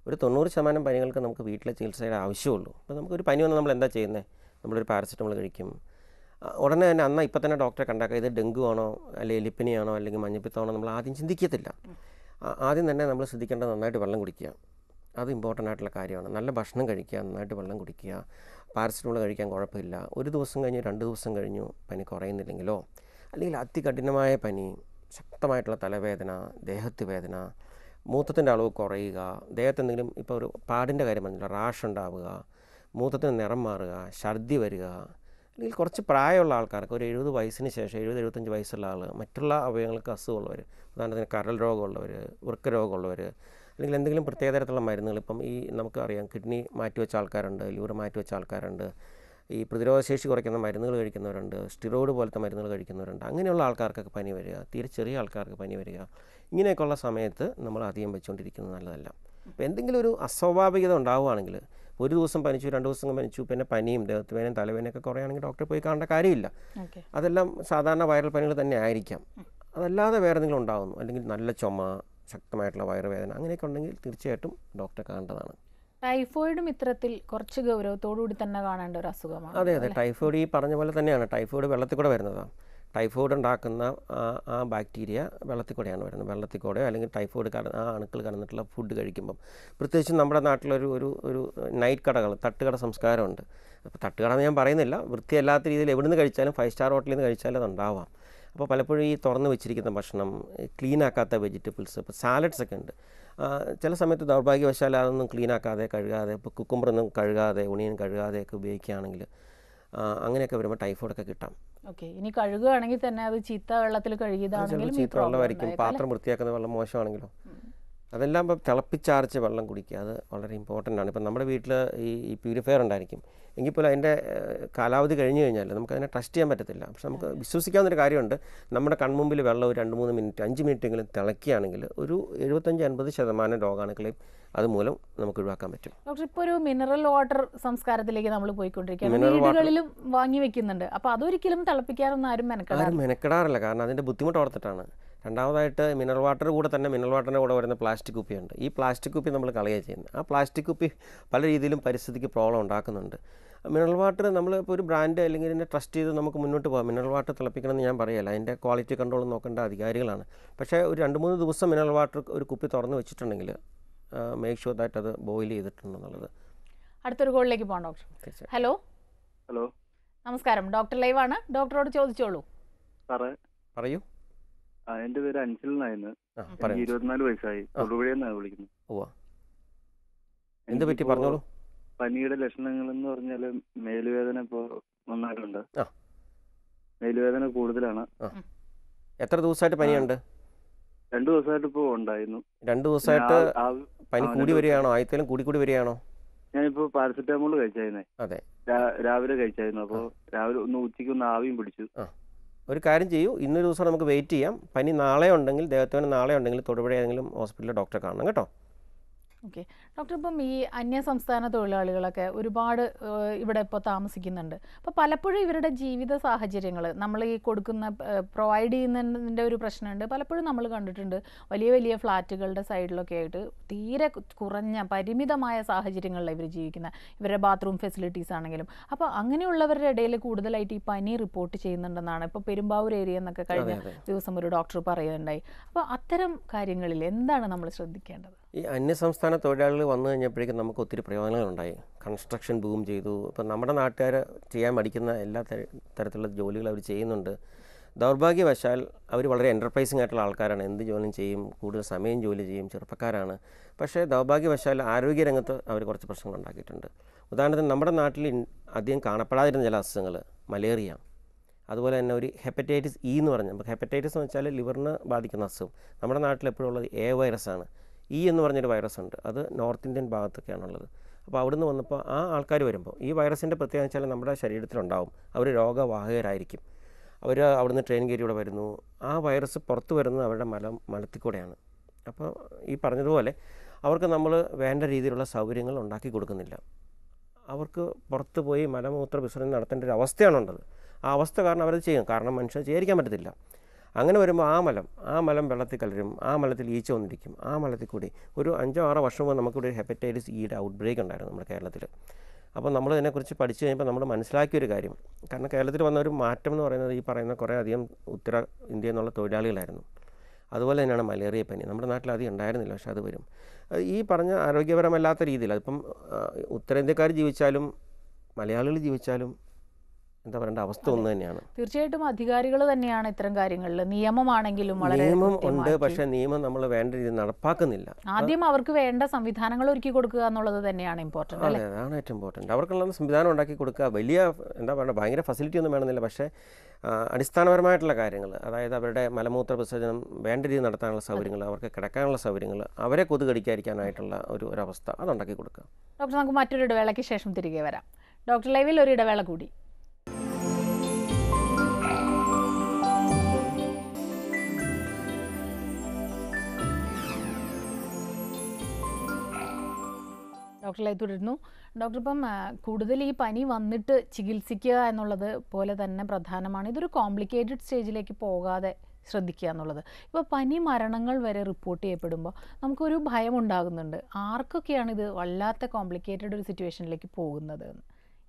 ഒരു 90% പനികൾക്ക് നമുക്ക് വീട്ടിലെ ചികിത്സയുടെ ആവശ്യമുള്ളൂ. അപ്പോൾ നമുക്കൊരു പനി വന്നാൽ നമ്മൾ എന്താ ചെയ്യുന്നത്? നമ്മളൊരു പാരസെറ്റമോൾ കഴിക്കും. ഉടനെ തന്നെ ഇപ്പം തന്നെ ഡോക്ടറെ കണ്ടാക്കുക. ഇത് ഡെങ്കു ആണോ അല്ലെങ്കിൽ എലിപ്പനിയാണോ അല്ലെങ്കിൽ മഞ്ഞപ്പിത്തമാണോ നമ്മൾ ആദ്യം ചിന്തിക്കത്തില്ല. ആദ്യം തന്നെ നമ്മൾ ശ്രദ്ധിക്കേണ്ടത് നന്നായിട്ട് വെള്ളം കുടിക്കുക. അത് ഇമ്പോർട്ടൻ്റ് ആയിട്ടുള്ള കാര്യമാണ്. നല്ല ഭക്ഷണം കഴിക്കുക, നന്നായിട്ട് വെള്ളം കുടിക്കുക. പാരസെറ്റമോൾ കഴിക്കാൻ കുഴപ്പമില്ല. 1 ദിവസം കഴിഞ്ഞ് 2 ദിവസം കഴിഞ്ഞു പനി കുറയുന്നില്ലെങ്കിലോ അല്ലെങ്കിൽ അതികഠിനമായ പനി, ശക്തമായിട്ടുള്ള തലവേദന, ദേഹത്ത് വേദന, മൂത്രത്തിൻ്റെ അളവ് കുറയുക, ദേഹത്ത് എന്തെങ്കിലും ഇപ്പോൾ ഒരു പാടിൻ്റെ കാര്യം പറഞ്ഞില്ല, റാഷ് ഉണ്ടാവുക, മൂത്രത്തിന് നിറം മാറുക, ഛർദി വരിക, അല്ലെങ്കിൽ കുറച്ച് പ്രായമുള്ള ആൾക്കാർക്ക് ഒരു 70 വയസ്സിന് ശേഷം 70-75 വയസ്സുള്ള ആൾ മറ്റുള്ള അവയവങ്ങൾക്ക് അസുഖമുള്ളവർ, ഉദാഹരണത്തിന് കരൾ രോഗമുള്ളവർ, വൃക്ക രോഗമുള്ളവർ, അല്ലെങ്കിൽ എന്തെങ്കിലും പ്രത്യേക തരത്തിലുള്ള മരുന്നുകൾ, ഇപ്പം ഈ നമുക്കറിയാം കിഡ്നി മാറ്റിവെച്ച ആൾക്കാരുണ്ട്, ലിവർ മാറ്റിവെച്ച ആൾക്കാരുണ്ട്, ഈ പ്രതിരോധശേഷി കുറയ്ക്കുന്ന മരുന്നുകൾ കഴിക്കുന്നവരുണ്ട്, സ്റ്റിറോയിഡ് പോലത്തെ മരുന്നുകൾ കഴിക്കുന്നവരുണ്ട്. അങ്ങനെയുള്ള ആൾക്കാർക്കൊക്കെ പനി വരിക, തീരെ ചെറിയ ആൾക്കാർക്ക് പനി വരിക, ഇങ്ങനെയൊക്കെയുള്ള സമയത്ത് നമ്മൾ അധികം വെച്ചുകൊണ്ടിരിക്കുന്നത് നല്ലതല്ല. അപ്പോൾ എന്തെങ്കിലും ഒരു അസ്വാഭാവികത ഉണ്ടാവുകയാണെങ്കിൽ, 1 ദിവസം പനിച്ചു, 2 ദിവസം പനിച്ചു, പിന്നെ പനിയും ദേഹത്ത് വേദനയും തലവേദനയൊക്കെ കുറയുകയാണെങ്കിൽ ഡോക്ടറെ പോയി കാണേണ്ട കാര്യമില്ല. അതെല്ലാം സാധാരണ വൈറൽ പനികൾ തന്നെ ആയിരിക്കാം. അതല്ലാതെ വേറെ എന്തെങ്കിലും ഉണ്ടാകുന്നു, അല്ലെങ്കിൽ നല്ല ചുമ, ശക്തമായിട്ടുള്ള വയറുവേദന, അങ്ങനെയൊക്കെ ഉണ്ടെങ്കിൽ തീർച്ചയായിട്ടും ഡോക്ടറെ കാണേണ്ടതാണ്. ടൈഫോയിഡും ഇത്തരത്തിൽ കുറച്ച് ഗൗരവത്തോടുകൂടി തന്നെ കാണേണ്ട ഒരു അസുഖമാണ്. അതെ, ടൈഫോയിഡ് ഈ പറഞ്ഞ പോലെ തന്നെയാണ്. ടൈഫോയിഡ് വെള്ളത്തിൽ കൂടെ വരുന്നതാണ്. ടൈഫോയിഡ് ഉണ്ടാക്കുന്ന ആ ബാക്ടീരിയ വെള്ളത്തിൽ കൂടെയാണ് വരുന്നത്. വെള്ളത്തിൽ കൂടെ അല്ലെങ്കിൽ ടൈഫോയിഡ് ആ അണുക്കൾ കടന്നിട്ടുള്ള ഫുഡ് കഴിക്കുമ്പം, പ്രത്യേകിച്ചും നമ്മുടെ നാട്ടിലൊരു ഒരു നൈറ്റ് കടകൾ, തട്ടുകട സംസ്കാരമുണ്ട്. അപ്പോൾ തട്ടുകട എന്ന് ഞാൻ പറയുന്നില്ല, വൃത്തിയല്ലാത്ത രീതിയിൽ എവിടെ നിന്ന് കഴിച്ചാലും 5 സ്റ്റാർ ഹോട്ടലിൽ നിന്ന് കഴിച്ചാലും അതുണ്ടാവാം. അപ്പോൾ പലപ്പോഴും ഈ തുറന്ന് വെച്ചിരിക്കുന്ന ഭക്ഷണം, ക്ലീനാക്കാത്ത വെജിറ്റബിൾസ്, ഇപ്പോൾ സാലഡ്സ് ഒക്കെ ഉണ്ട്. ചില സമയത്ത് ദൗർഭാഗ്യവശാൽ അതൊന്നും ക്ലീനാക്കാതെ, കഴുകാതെ, ഇപ്പോൾ കുക്കുംബറൊന്നും കഴുകാതെ, ഒണിയൻ കഴുകാതെയൊക്കെ ഉപയോഗിക്കുകയാണെങ്കിൽ അങ്ങനെയൊക്കെ വരുമ്പോൾ ടൈഫോയിഡൊക്കെ കിട്ടാം. ഓക്കെ, ഇനി കഴുകുകയാണെങ്കിൽ തന്നെ അത് ചീത്ത വെള്ളത്തിൽ കഴുകിയതാണെങ്കിലും ചീത്ത വെള്ളമായിരിക്കും. പാത്രം വൃത്തിയാക്കുന്ന വെള്ളം മോശമാണെങ്കിലോ അതെല്ലാം ഇപ്പം തിളപ്പിച്ചാർച്ച് വെള്ളം കുടിക്കുക, അത് വളരെ ഇമ്പോർട്ടൻ്റ് ആണ്. ഇപ്പം നമ്മുടെ വീട്ടിൽ ഈ പ്യൂരിഫയർ ഉണ്ടായിരിക്കും, എങ്കിൽ പോലും അതിൻ്റെ കാലാവധി കഴിഞ്ഞ് കഴിഞ്ഞാൽ നമുക്കതിനെ ട്രസ്റ്റ് ചെയ്യാൻ പറ്റത്തില്ല. പക്ഷെ നമുക്ക് വിശ്വസിക്കാവുന്നൊരു കാര്യമുണ്ട്, നമ്മുടെ കൺമുമ്പിൽ വെള്ളം ഒരു 2-3 മിനിറ്റ് 5 മിനിറ്റെങ്കിലും തിളക്കുകയാണെങ്കിൽ ഒരു 75-80% രോഗാണുക്കളെയും അതുമൂലം നമുക്ക് ഒഴിവാക്കാൻ പറ്റും. ഡോക്ടർ, ഇപ്പോൾ ഒരു മിനറൽ വാട്ടർ സംസ്കാരത്തിലേക്ക് നമ്മൾ പോയിക്കൊണ്ടിരിക്കുകയാണ്, വീടുകളിലും വാങ്ങി വെക്കുന്നുണ്ട്. അപ്പോൾ അതൊരിക്കലും തിളപ്പിക്കാനൊന്നും ആരും മെനക്കെടാറില്ല. കാരണം അതിൻ്റെ ബുദ്ധിമുട്ട് ഓർത്തിട്ടാണ്. രണ്ടാമതായിട്ട് മിനറൽ വാട്ടർ കൂടെ തന്നെ മിനറൽ വാട്ടറിൻ്റെ കൂടെ വരുന്ന പ്ലാസ്റ്റിക് കുപ്പിയുണ്ട്. ഈ പ്ലാസ്റ്റിക് കുപ്പി നമ്മൾ കളയുക ചെയ്യുന്നത്. ആ പ്ലാസ്റ്റിക് കുപ്പി പല രീതിയിലും പരിസ്ഥിതിക്ക് പ്രോബ്ലം ഉണ്ടാക്കുന്നുണ്ട്. മിനറൽ വാട്ടർ നമ്മളിപ്പോൾ ഒരു ബ്രാൻഡ് അല്ലെങ്കിൽ ഇതിനെ ട്രസ്റ്റ് ചെയ്ത് നമുക്ക് മുന്നോട്ട് പോകാം. മിനറൽ വാട്ടർ തിളപ്പിക്കണമെന്ന് ഞാൻ പറയല്ല, അതിൻ്റെ ക്വാളിറ്റി കൺട്രോൾ നോക്കേണ്ട അധികാരികളാണ്. പക്ഷേ ഒരു 2-3 ദിവസം മിനറൽ വാട്ടർ ഒരു കുപ്പി തുറന്ന് വെച്ചിട്ടുണ്ടെങ്കിൽ മേക്ക് ഷുവർ ദാറ്റ് അത് ബോയിൽ ചെയ്തിട്ടുണ്ടെന്നുള്ളത്. അടുത്തൊരു കോളിലേക്ക് പോകാം ഡോക്ടർ. ഹലോ. ഹലോ, നമസ്കാരം, ഡോക്ടർ ലൈവാണ്. ഡോക്ടറോട് ചോദിച്ചോളൂ. സാറേ പറയൂ. എൻ്റെ പേര് അൻസിൽ എന്നായിരുന്നു. 24 വയസ്സായി. തൊടുപുഴയെന്നാണ് വിളിക്കുന്നത്. എന്ത് പറ്റി പറഞ്ഞോളൂ. പനിയുടെ ലക്ഷണങ്ങൾ എന്ന് പറഞ്ഞാൽ മേലുവേദന ഇപ്പോൾ നന്നായിട്ടുണ്ട്. മേലുവേദന കൂടുതലാണ്. എത്ര ദിവസമായിട്ട് പനിയുണ്ട്? 2 ദിവസമായിട്ട് ഇപ്പോൾ ഉണ്ടായിരുന്നു. 2 ദിവസമായിട്ട് പനി കൂടി വരികയാണോ? ആദ്യത്തേലും കൂടി വരികയാണോ? ഞാനിപ്പോൾ പാരസെറ്റാമോൾ കഴിച്ചായിരുന്നേ. അതെ, രാവിലെ കഴിച്ചായിരുന്നു. അപ്പോൾ രാവിലെ ഉച്ചയ്ക്ക് ആവിയും പിടിച്ചു. ഒരു കാര്യം ചെയ്യൂ, ഇന്നൊരു ദിവസം നമുക്ക് വെയിറ്റ് ചെയ്യാം. പനി നാളെ ഉണ്ടെങ്കിൽ, ദേഹത്തോന് നാളെ ഉണ്ടെങ്കിൽ തൊടുപുഴ ഏതെങ്കിലും ഹോസ്പിറ്റലിൽ ഡോക്ടറെ കാണണം കേട്ടോ. ഓക്കെ ഡോക്ടർ, ഇപ്പം ഈ അന്യസംസ്ഥാന തൊഴിലാളികളൊക്കെ ഒരുപാട് ഇവിടെ ഇപ്പോൾ താമസിക്കുന്നുണ്ട്. അപ്പോൾ പലപ്പോഴും ഇവരുടെ ജീവിത സാഹചര്യങ്ങൾ നമ്മൾ ഈ കൊടുക്കുന്ന പ്രൊവൈഡ് ചെയ്യുന്നതിൻ്റെ ഒരു പ്രശ്നമുണ്ട്. പലപ്പോഴും നമ്മൾ കണ്ടിട്ടുണ്ട് വലിയ വലിയ ഫ്ലാറ്റുകളുടെ സൈഡിലൊക്കെ ആയിട്ട് തീരെ കുറഞ്ഞ പരിമിതമായ സാഹചര്യങ്ങളിൽ ഇവർ ജീവിക്കുന്ന, ഇവരുടെ ബാത്റൂം ഫെസിലിറ്റീസ് ആണെങ്കിലും. അപ്പോൾ അങ്ങനെയുള്ളവരുടെ ഇടയിൽ കൂടുതലായിട്ട് ഈ പനി റിപ്പോർട്ട് ചെയ്യുന്നുണ്ടെന്നാണ് ഇപ്പോൾ പെരുമ്പാവൂർ ഏരിയ എന്നൊക്കെ കഴിഞ്ഞ ദിവസം ഒരു ഡോക്ടർ പറയുന്നുണ്ടായി. അപ്പോൾ അത്തരം കാര്യങ്ങളിൽ എന്താണ് നമ്മൾ ശ്രദ്ധിക്കേണ്ടത്? ഈ അന്യസംസ്ഥാന തൊഴിലാളികൾ വന്നു കഴിഞ്ഞപ്പോഴേക്കും നമുക്ക് ഒത്തിരി പ്രയോജനങ്ങളുണ്ടായി. കൺസ്ട്രക്ഷൻ ബൂം ചെയ്തു. ഇപ്പം നമ്മുടെ നാട്ടുകാർ ചെയ്യാൻ മടിക്കുന്ന എല്ലാ തരത്തിലുള്ള ജോലികൾ അവർ ചെയ്യുന്നുണ്ട്. ദൗർഭാഗ്യവശാൽ അവർ വളരെ എൻ്റർപ്രൈസിംഗ് ആയിട്ടുള്ള ആൾക്കാരാണ്. എന്ത് ജോലിയും ചെയ്യും, കൂടുതൽ സമയം ജോലി ചെയ്യും, ചെറുപ്പക്കാരാണ്. പക്ഷേ ദൗർഭാഗ്യവശാൽ ആരോഗ്യരംഗത്ത് അവർ കുറച്ച് പ്രശ്നങ്ങൾ ഉണ്ടാക്കിയിട്ടുണ്ട്. ഉദാഹരണത്തിന് നമ്മുടെ നാട്ടിൽ അധികം കാണപ്പെടാതിരുന്ന ചില അസുഖങ്ങൾ, മലേറിയ, അതുപോലെ തന്നെ ഒരു ഹെപ്പറ്റൈറ്റിസ് ഇ എന്ന് പറഞ്ഞാൽ, ഹെപ്പറ്റൈറ്റിസ് എന്ന് വെച്ചാൽ ലിവറിന് ബാധിക്കുന്ന അസുഖം. നമ്മുടെ നാട്ടിൽ എപ്പോഴും ഉള്ളത് എ വൈറസാണ്. ഇ എന്ന് പറഞ്ഞൊരു വൈറസ് ഉണ്ട്. അത് നോർത്ത് ഇന്ത്യൻ ഭാഗത്തൊക്കെയാണുള്ളത്. അപ്പോൾ അവിടുന്ന് വന്നപ്പോൾ ആ ആൾക്കാർ വരുമ്പോൾ ഈ വൈറസിൻ്റെ പ്രത്യേകത വെച്ചാൽ നമ്മുടെ ശരീരത്തിലുണ്ടാവും. അവർ രോഗവാഹകരായിരിക്കും. അവർ അവിടുന്ന് ട്രെയിൻ കയറിയൂടെ വരുന്നു. ആ വൈറസ് പുറത്ത് വരുന്നത് അവരുടെ മലത്തിൽ കൂടെയാണ്. അപ്പോൾ ഈ പറഞ്ഞതുപോലെ അവർക്ക് നമ്മൾ വേണ്ട രീതിയിലുള്ള സൗകര്യങ്ങൾ ഉണ്ടാക്കി കൊടുക്കുന്നില്ല. അവർക്ക് പുറത്ത് പോയി മലമൂത്ര വിസർജനം നടത്തേണ്ട ഒരു അവസ്ഥയാണുള്ളത്. ആ അവസ്ഥ കാരണം അവരത് ചെയ്യും. കാരണം മനുഷ്യന് ചെയ്യാതിരിക്കാൻ പറ്റത്തില്ല. അങ്ങനെ വരുമ്പോൾ ആ മലം വെള്ളത്തിൽ കലരും. ആ മലത്തിൽ ഈച്ച വന്നിരിക്കും. ആ മലത്തിൽ കൂടി ഒരു 5-6 വർഷം മുമ്പ് നമുക്കിവിടെ ഒരു ഹെപ്പറ്റൈറ്റിസ് ഇയുടെ ഔട്ട് ബ്രേക്ക് ഉണ്ടായിരുന്നു നമ്മുടെ കേരളത്തിൽ. അപ്പോൾ നമ്മൾ ഇതിനെക്കുറിച്ച് പഠിച്ചു കഴിഞ്ഞപ്പോൾ നമ്മൾ മനസ്സിലാക്കിയൊരു കാര്യം, കാരണം കേരളത്തിൽ വന്ന ഒരു മാറ്റം എന്ന് പറയുന്നത് ഈ പറയുന്ന കുറേ അധികം ഉത്തര ഇന്ത്യയിൽ നിന്നുള്ള തൊഴിലാളികളായിരുന്നു. അതുപോലെ തന്നെയാണ് മലേറിയ പനി. നമ്മുടെ നാട്ടിൽ അധികം ഉണ്ടായിരുന്നില്ല, പക്ഷെ അത് വരും. ഈ പറഞ്ഞ ആരോഗ്യപരമല്ലാത്ത രീതിയിൽ, അതിപ്പം ഉത്തരേന്ത്യക്കാർ ജീവിച്ചാലും മലയാളികൾ ജീവിച്ചാലും എന്താ പറയേണ്ട അവസ്ഥ ഒന്ന് തന്നെയാണ്. തീർച്ചയായിട്ടും അധികാരികൾ തന്നെയാണ് ഇത്തരം കാര്യങ്ങളിൽ. നിയമമാണെങ്കിലും നിയമം ഉണ്ട്, പക്ഷേ നിയമം നമ്മൾ വേണ്ട രീതിയിൽ നടപ്പാക്കുന്നില്ല. ആദ്യം അവർക്ക് വേണ്ട സംവിധാനങ്ങൾ ഒരുക്കി കൊടുക്കുക എന്നുള്ളത് തന്നെയാണ് ഇമ്പോർട്ടൻറ്റ്. അതെ, അതാണ് ഏറ്റവും ഇമ്പോർട്ടൻറ്റ്. അവർക്കുള്ള സംവിധാനം ഉണ്ടാക്കി കൊടുക്കുക. വലിയ എന്താ പറയുക, ഭയങ്കര ഫെസിലിറ്റി ഒന്നും വേണമെന്നില്ല, പക്ഷേ അടിസ്ഥാനപരമായിട്ടുള്ള കാര്യങ്ങൾ, അതായത് അവരുടെ മലമൂത്ര വിസർജനം വേണ്ട രീതിയിൽ നടത്താനുള്ള സൗകര്യങ്ങൾ, അവർക്ക് കിടക്കാനുള്ള സൗകര്യങ്ങൾ, അവരെ കൊതുകടിക്കാതിരിക്കാനായിട്ടുള്ള ഒരവസ്ഥ അതുണ്ടാക്കി കൊടുക്കുക. ഡോക്ടർ, നമുക്ക് മറ്റൊരു ഇടവേളയ്ക്ക് ശേഷം തിരികെ വരാം. ഡോക്ടർ ലൈവിൽ ഒരു ഇടവേള കൂടി. ഡോക്ടറിലായി തുടരുന്നു. ഡോക്ടർ, ഇപ്പം കൂടുതൽ ഈ പനി വന്നിട്ട് ചികിത്സിക്കുക എന്നുള്ളത് പോലെ തന്നെ പ്രധാനമാണ് ഇതൊരു കോംപ്ലിക്കേറ്റഡ് സ്റ്റേജിലേക്ക് പോകാതെ ശ്രദ്ധിക്കുക എന്നുള്ളത്. ഇപ്പോൾ പനി മരണങ്ങൾ വരെ റിപ്പോർട്ട് ചെയ്യപ്പെടുമ്പോൾ നമുക്കൊരു ഭയം ഉണ്ടാകുന്നുണ്ട്. ആർക്കൊക്കെയാണ് ഇത് വല്ലാത്ത കോംപ്ലിക്കേറ്റഡ് ഒരു സിറ്റുവേഷനിലേക്ക് പോകുന്നത് എന്ന്?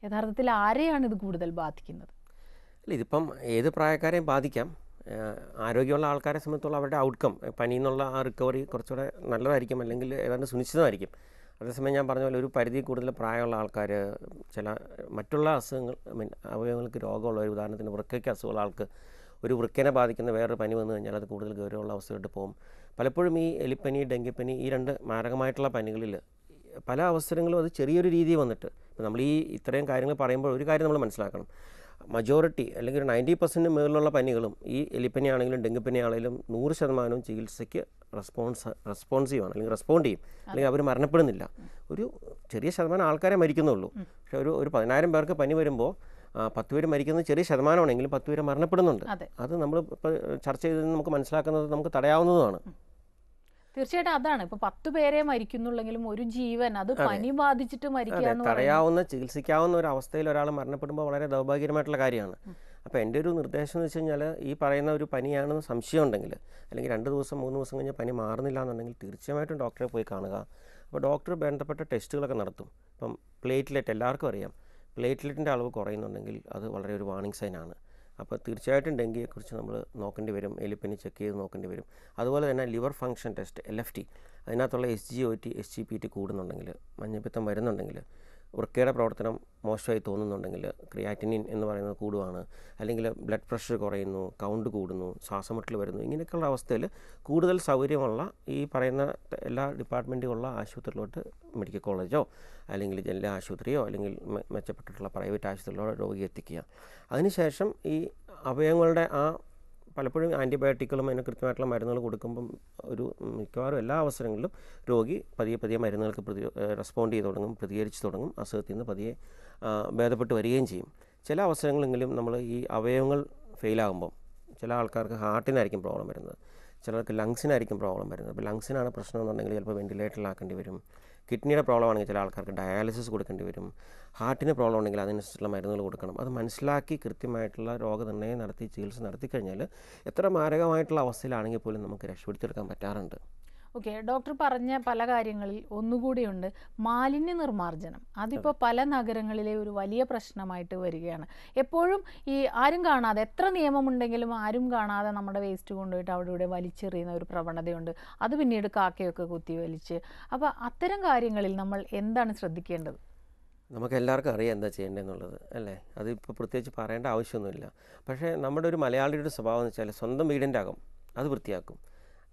യഥാർത്ഥത്തിൽ ആരെയാണ് ഇത് കൂടുതൽ ബാധിക്കുന്നത്? അല്ല, ഇതിപ്പം ഏത് പ്രായക്കാരെയും ബാധിക്കാം. ആരോഗ്യമുള്ള ആൾക്കാരെ സംബന്ധിച്ചുള്ള അവരുടെ ഔട്ട്കം, പനി എന്നുള്ള ആ റിക്കവറി കുറച്ചുകൂടെ നല്ലതായിരിക്കും, അല്ലെങ്കിൽ ഏതാണ്ട് സുനിശ്ചിതമായിരിക്കും. അതേസമയം ഞാൻ പറഞ്ഞ പോലെ ഒരു പരിധി കൂടുതൽ പ്രായമുള്ള ആൾക്കാർ, ചില മറ്റുള്ള അസുഖങ്ങൾ, അവയവങ്ങൾക്ക് രോഗമുള്ള, ഉദാഹരണത്തിന് വൃക്കയ്ക്ക് അസുഖമുള്ള ആൾക്ക് ഒരു വൃക്കനെ ബാധിക്കുന്ന വേറൊരു പനി വന്നു കഴിഞ്ഞാൽ അത് കൂടുതൽ ഗൗരവമുള്ള അവസ്ഥയിലോട്ട് പോകും. പലപ്പോഴും ഈ എലിപ്പനി, ഡെങ്കിപ്പനി, ഈ 2 മാരകമായിട്ടുള്ള പനികളിൽ പല അവസരങ്ങളും അത് ചെറിയൊരു രീതിയിൽ വന്നിട്ട്, നമ്മൾ ഈ ഇത്രയും കാര്യങ്ങൾ പറയുമ്പോൾ ഒരു കാര്യം നമ്മൾ മനസ്സിലാക്കണം. മജോറിറ്റി അല്ലെങ്കിൽ ഒരു 90% മുകളിലുള്ള പനികളും, ഈ എലിപ്പനി ആണെങ്കിലും ഡെങ്കിപ്പനി ആണെങ്കിലും 100% ചികിത്സയ്ക്ക് റെസ്പോൺസീവാണ്, അല്ലെങ്കിൽ റെസ്പോണ്ട് ചെയ്യും, അല്ലെങ്കിൽ അവർ മരണപ്പെടുന്നില്ല. ഒരു ചെറിയ ശതമാനം ആൾക്കാരെ മരിക്കുന്നുള്ളൂ. പക്ഷേ ഒരു 10,000 പേർക്ക് പനി വരുമ്പോൾ 10 പേര് മരിക്കുന്നത് ചെറിയ ശതമാനമാണെങ്കിലും 10 പേര് മരണപ്പെടുന്നുണ്ട്. അത് നമ്മൾ ഇപ്പോൾ ചർച്ച ചെയ്തത് നമുക്ക് മനസ്സിലാക്കുന്നത് നമുക്ക് തടയാവുന്നതുമാണ്. തീർച്ചയായിട്ടും അതാണ്. ഇപ്പോൾ 10 പേരെ മരിക്കുന്നുള്ളെങ്കിലും ഒരു ജീവൻ അത് പനി ബാധിച്ചിട്ട് മരിക്കുക, തടയാവുന്ന, ചികിത്സിക്കാവുന്ന ഒരു അവസ്ഥയിൽ ഒരാൾ മരണപ്പെടുമ്പോൾ വളരെ ദൗർഭാഗ്യകരമായിട്ടുള്ള കാര്യമാണ്. അപ്പോൾ എൻ്റെ ഒരു നിർദ്ദേശം എന്ന് വെച്ച് കഴിഞ്ഞാൽ, ഈ പറയുന്ന ഒരു പനിയാണെന്ന് സംശയം ഉണ്ടെങ്കിൽ, അല്ലെങ്കിൽ 2 ദിവസം 3 ദിവസം കഴിഞ്ഞാൽ പനി മാറുന്നില്ല എന്നുണ്ടെങ്കിൽ തീർച്ചയായിട്ടും ഡോക്ടറെ പോയി കാണുക. അപ്പോൾ ഡോക്ടർ ബന്ധപ്പെട്ട ടെസ്റ്റുകളൊക്കെ നടത്തും. ഇപ്പം പ്ലേറ്റ്ലെറ്റ് എല്ലാവർക്കും അറിയാം. പ്ലേറ്റ്ലെറ്റിൻ്റെ അളവ് കുറയുന്നുണ്ടെങ്കിൽ അത് വളരെ ഒരു വാർണിംഗ് സൈനാണ്. അപ്പോൾ തീർച്ചയായിട്ടും ഡെങ്കിയെക്കുറിച്ച് നമ്മൾ നോക്കേണ്ടി വരും, എലിപ്പനി ചെക്ക് ചെയ്ത് നോക്കേണ്ടി വരും. അതുപോലെ തന്നെ ലിവർ ഫംഗ്ഷൻ ടെസ്റ്റ്, LFT, അതിനകത്തുള്ള SGOT, SGPT കൂടുന്നുണ്ടെങ്കിൽ, മഞ്ഞപ്പിത്തം വരുന്നുണ്ടെങ്കിൽ വൃക്കയുടെ പ്രവർത്തനം മോശമായി തോന്നുന്നുണ്ടെങ്കിൽ ക്രിയാറ്റിനിൻ എന്ന് പറയുന്നത് കൂടുവാണ്, അല്ലെങ്കിൽ ബ്ലഡ് പ്രഷർ കുറയുന്നു, കൗണ്ട് കൂടുന്നു, ശ്വാസമുട്ടൽ വരുന്നു, ഇങ്ങനെയൊക്കെയുള്ള അവസ്ഥയിൽ കൂടുതൽ സൗകര്യമുള്ള ഈ പറയുന്ന എല്ലാ ഡിപ്പാർട്ട്മെൻറ്റുകളുള്ള ആശുപത്രിയിലോട്ട് മെഡിക്കൽ കോളേജോ അല്ലെങ്കിൽ ജില്ലാ ആശുപത്രിയോ അല്ലെങ്കിൽ മെച്ചപ്പെട്ടിട്ടുള്ള പ്രൈവറ്റ് ആശുപത്രിയിലോ രോഗിയെ എത്തിക്കുക. അതിനുശേഷം ഈ അവയവങ്ങളുടെ പലപ്പോഴും ആൻറ്റിബയോട്ടിക്കുകളും അതിന് കൃത്യമായിട്ടുള്ള മരുന്നുകൾ കൊടുക്കുമ്പം മിക്കവാറും എല്ലാ അവസരങ്ങളിലും രോഗി പതിയെ മരുന്നുകൾക്ക് റെസ്പോണ്ട് ചെയ്ത് തുടങ്ങും, പ്രതികരിച്ച് തുടങ്ങും, അസുഖത്തിൽ നിന്ന് പതിയെ ഭേദപ്പെട്ട് വരികയും ചെയ്യും. ചില അവസരങ്ങളെങ്കിലും നമ്മൾ ഈ അവയവങ്ങൾ ഫെയിലാകുമ്പം ചില ആൾക്കാർക്ക് ഹാർട്ടിനായിരിക്കും പ്രോബ്ലം വരുന്നത്, ചിലർക്ക് ലങ്സിനായിരിക്കും പ്രോബ്ലം വരുന്നത്. അപ്പോൾ ലങ്സിനാണ് പ്രശ്നം എന്നുണ്ടെങ്കിൽ ചിലപ്പോൾ വെൻറ്റിലേറ്ററിലാക്കേണ്ടി വരും. കിഡ്നിയുടെ പ്രോബ്ലം ആണെങ്കിൽ ചില ആൾക്കാർക്ക് ഡയാലിസിസ് കൊടുക്കേണ്ടി വരും. ഹാർട്ടിന് പ്രോബ്ലം ഉണ്ടെങ്കിൽ അതിനനുസരിച്ചുള്ള മരുന്നുകൾ കൊടുക്കണം. അത് മനസ്സിലാക്കി കൃത്യമായിട്ടുള്ള രോഗനിർണ്ണയം നടത്തി ചികിത്സ നടത്തി കഴിഞ്ഞാൽ എത്ര മാരകമായിട്ടുള്ള അവസ്ഥയിലാണെങ്കിൽ പോലും നമുക്ക് രക്ഷപ്പെടുത്തിയെടുക്കാൻ പറ്റാറുണ്ട്. ഓക്കെ, ഡോക്ടർ പറഞ്ഞ പല കാര്യങ്ങളിൽ ഒന്നുകൂടിയുണ്ട്, മാലിന്യ നിർമ്മാർജ്ജനം. അതിപ്പോൾ പല നഗരങ്ങളിലെ ഒരു വലിയ പ്രശ്നമായിട്ട് വരികയാണ്. എപ്പോഴും ഈ ആരും കാണാതെ, എത്ര നിയമമുണ്ടെങ്കിലും ആരും കാണാതെ നമ്മുടെ വേസ്റ്റ് കൊണ്ടുപോയിട്ട് അവിടെ ഇവിടെ വലിച്ചെറിയുന്ന ഒരു പ്രവണതയുണ്ട്. അത് പിന്നീട് കാക്കയൊക്കെ കുത്തി വലിച്ച്. അപ്പോൾ അത്തരം കാര്യങ്ങളിൽ നമ്മൾ എന്താണ് ശ്രദ്ധിക്കേണ്ടത്? നമുക്ക് എല്ലാവർക്കും അറിയാം എന്താ ചെയ്യേണ്ടതെന്നുള്ളത്, അല്ലേ? അതിപ്പോൾ പ്രത്യേകിച്ച് പറയേണ്ട ആവശ്യമൊന്നുമില്ല. പക്ഷേ നമ്മുടെ ഒരു മലയാളിയുടെ സ്വഭാവം എന്ന് വെച്ചാൽ സ്വന്തം വീടിൻ്റെ അകം അത് വൃത്തിയാക്കും.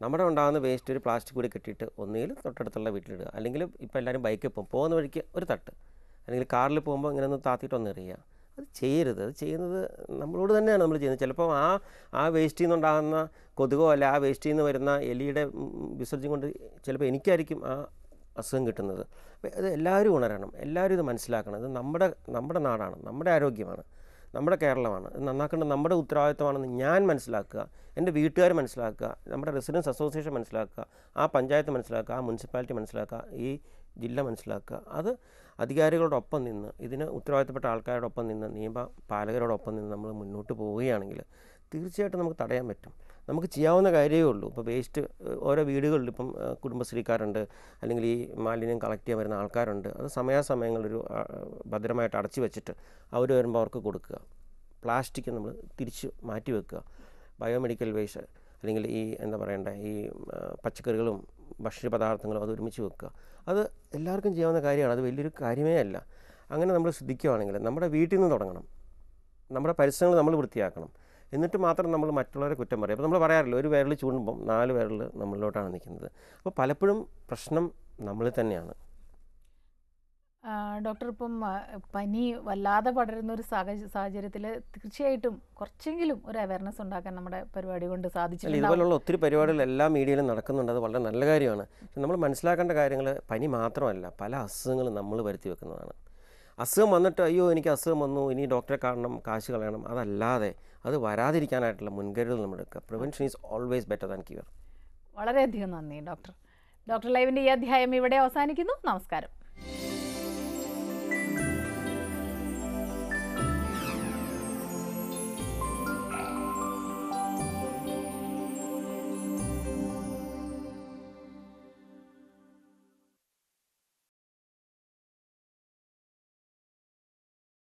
നമ്മുടെ ഉണ്ടാകുന്ന വേസ്റ്റ് ഒരു പ്ലാസ്റ്റിക് കൂടി കെട്ടിയിട്ട് ഒന്നുകിൽ തൊട്ടടുത്തുള്ള വീട്ടിലിടുക, അല്ലെങ്കിൽ ഇപ്പോൾ എല്ലാവരും ബൈക്കിൽ പോകുന്ന വഴിക്ക് ഒരു തട്ട്, അല്ലെങ്കിൽ കാറിൽ പോകുമ്പോൾ ഇങ്ങനെ ഒന്ന് താത്തിയിട്ടൊന്ന് എറിയുക. അത് ചെയ്യരുത്. അത് ചെയ്യുന്നത് നമ്മളോട് തന്നെയാണ് നമ്മൾ ചെയ്യുന്നത്. ചിലപ്പോൾ ആ വേസ്റ്റിൽ നിന്നുണ്ടാകുന്ന കൊതുകോ അല്ല ആ വേസ്റ്റിൽ നിന്ന് വരുന്ന എലിയുടെ വിസർജ്യം കൊണ്ട് ചിലപ്പോൾ എനിക്കായിരിക്കും ആ അസുഖം കിട്ടുന്നത്. അപ്പോൾ അത് എല്ലാവരും ഉണരണം, എല്ലാവരും ഇത് മനസ്സിലാക്കണം. ഇത് നമ്മുടെ നാടാണ്, നമ്മുടെ ആരോഗ്യമാണ്, നമ്മുടെ കേരളമാണ്. ഇത് നന്നാക്കേണ്ടത് നമ്മുടെ ഉത്തരവാദിത്തമാണെന്ന് ഞാൻ മനസ്സിലാക്കുക, എൻ്റെ വീട്ടുകാർ മനസ്സിലാക്കുക, നമ്മുടെ റെസിഡൻസ് അസോസിയേഷൻ മനസ്സിലാക്കുക, ആ പഞ്ചായത്ത് മനസ്സിലാക്കുക, ആ മുനിസിപ്പാലിറ്റി മനസ്സിലാക്കുക, ഈ ജില്ല മനസ്സിലാക്കുക. അത് അധികാരികളോടൊപ്പം നിന്ന്, ഇതിന് ഉത്തരവാദിത്തപ്പെട്ട ആൾക്കാരോടൊപ്പം നിന്ന്, നിയമപാലകരോടൊപ്പം നിന്ന് നമ്മൾ മുന്നോട്ട് പോവുകയാണെങ്കിൽ തീർച്ചയായിട്ടും നമുക്ക് തടയാൻ പറ്റും. നമുക്ക് ചെയ്യാവുന്ന കാര്യമേ ഉള്ളൂ. ഇപ്പോൾ വേസ്റ്റ് ഓരോ വീടുകളിൽ ഇപ്പം കുടുംബശ്രീക്കാരുണ്ട്, അല്ലെങ്കിൽ ഈ മാലിന്യം കളക്ട് ചെയ്യാൻ വരുന്ന ആൾക്കാരുണ്ട്. അത് സമയാസമയങ്ങളൊരു ഭദ്രമായിട്ട് അടച്ചു വെച്ചിട്ട് അവർ വരുമ്പോൾ അവർക്ക് കൊടുക്കുക. പ്ലാസ്റ്റിക് നമ്മൾ തിരിച്ച് മാറ്റി വെക്കുക. ബയോമെഡിക്കൽ വേസ്റ്റ് അല്ലെങ്കിൽ ഈ എന്താ പറയണ്ടേ, ഈ പച്ചക്കറികളും ഭക്ഷ്യപദാർത്ഥങ്ങളും അത് ഒരുമിച്ച് വെക്കുക. അത് എല്ലാവർക്കും ചെയ്യാവുന്ന കാര്യമാണ്. അത് വലിയൊരു കാര്യമേ അല്ല. അങ്ങനെ നമ്മൾ ശ്രദ്ധിക്കുകയാണെങ്കിൽ നമ്മുടെ വീട്ടിൽ നിന്ന് തുടങ്ങണം. നമ്മുടെ പരിസരങ്ങൾ നമ്മൾ വൃത്തിയാക്കണം. എന്നിട്ട് മാത്രം നമ്മൾ മറ്റുള്ളവരെ കുറ്റം പറയും. അപ്പോൾ നമ്മൾ പറയാറില്ല, ഒരു വിരൽ ചൂണ്ടുമ്പം 4 വിരൽ നമ്മളിലോട്ടാണ് നിൽക്കുന്നത്. അപ്പോൾ പലപ്പോഴും പ്രശ്നം നമ്മളിൽ തന്നെയാണ്. ഡോക്ടർ, ഇപ്പം പനി വല്ലാതെ പടരുന്ന ഒരു സാഹചര്യത്തിൽ തീർച്ചയായിട്ടും കുറച്ചെങ്കിലും ഒരു അവയർനെസ് ഉണ്ടാക്കാൻ നമ്മുടെ പരിപാടി കൊണ്ട് സാധിച്ചില്ല. ഇതുപോലുള്ള ഒത്തിരി പരിപാടികൾ എല്ലാ മീഡിയയിലും നടക്കുന്നുണ്ട്. അത് വളരെ നല്ല കാര്യമാണ്. നമ്മൾ മനസ്സിലാക്കേണ്ട കാര്യങ്ങൾ പനി മാത്രമല്ല, പല അസുഖങ്ങളും നമ്മൾ വരുത്തി വെക്കുന്നതാണ്. അസുഖം വന്നിട്ട് അയ്യോ എനിക്ക് അസുഖം വന്നു, ഇനി ഡോക്ടറെ കാണണം, കാശ് കളയണം, അതല്ലാതെ അത് വരാതിരിക്കാനായിട്ടുള്ള മുൻകരുതൽ നമ്മൾ എടുക്കുക. Prevention is always better than cure. വളരെയധികം നന്ദി ഡോക്ടർ. ഡോക്ടർ ലൈവിൻ്റെ ഈ അധ്യായം ഇവിടെ അവസാനിക്കുന്നു. നമസ്കാരം.